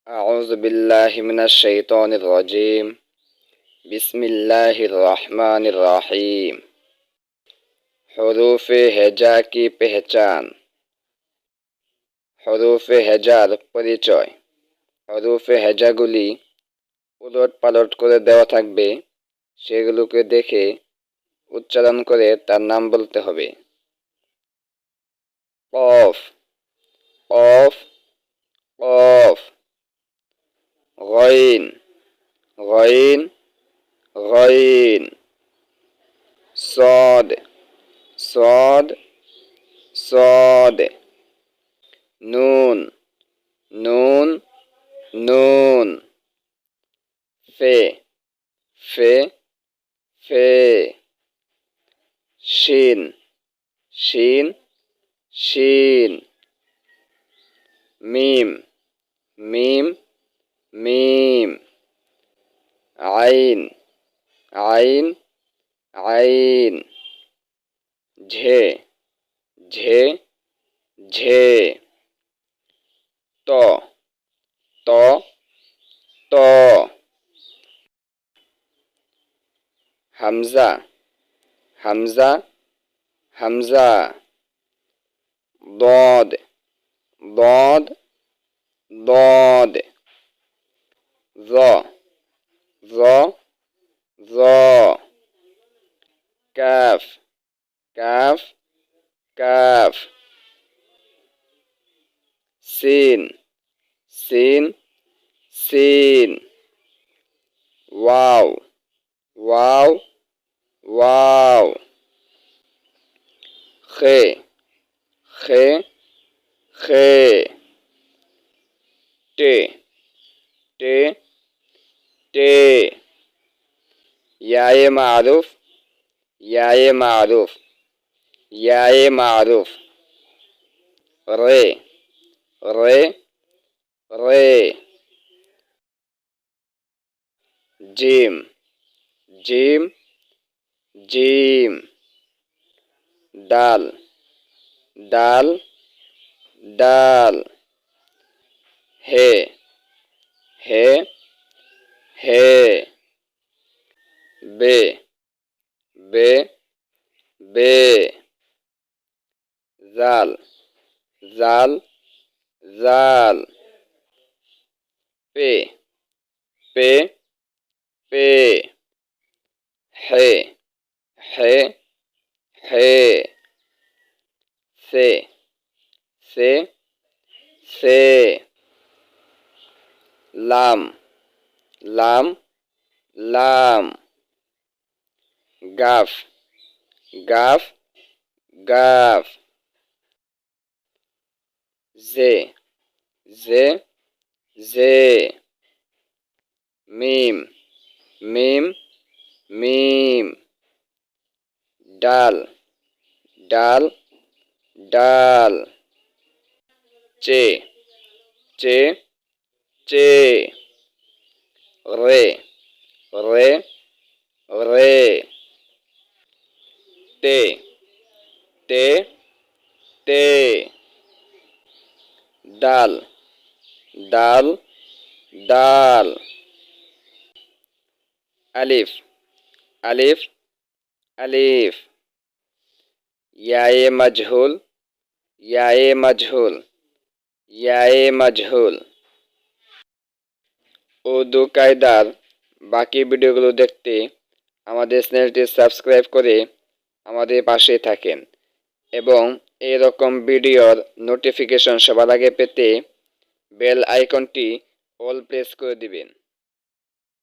أعوذ بالله من الشيطان الرجيم بسم الله الرحمن الرحيم حروف হেজা কি পেহচান হরফে হেজার পরিচয় হরফে হেজাগুলি উলট পালট করে দেওয়া থাকবে, সেগুলোকে দেখে উচ্চারণ করে তার নাম বলতে হবে। কফ কফ কফ, গইন গইন গইন, صاد صاد صاد، نون نون نون، فे فে فে، শিন শিন শিন، মিম মিম মিম، আইন আইন আইন, ঝে ঝে ঝে, ত ত ত, হামজা হামজা হামজা, ضاد ضاد ضاد، ظ ظ ظ، كاف كاف كاف، سين سين سين، واو واو واو، خي خي خي، टे टे टे، याए मारूफ याए मारूफ याए मारूफ, रे रे रे, जिम जिम जिम, दाल दाल दाल, हे हे हे, बे बे बे, জাল জাল জাল, পে পে পে, হে হে হে, সে সে সে, লাম লাম লাম, গাফ গাফ গাফ, জে জে জে, মিম মিম মিম, ডাল ডাল ডাল, চে চে চে, রে রে রে, তে তে তে, দাল দাল দাল, আলিফ আলিফ আলিফ, ইয়ায়ে মাজহুল ইয়ায়ে মাজহুল ইয়ায়ে মাজহুল। উর্দু কায়দার বাকি ভিডিওগুলো দেখতে আমাদের চ্যানেলটি সাবস্ক্রাইব করে আমাদের পাশে থাকেন এবং এরকম ভিডিওর নোটিফিকেশন সবার আগে পেতে বেল আইকনটি অল প্রেস করে দিবেন।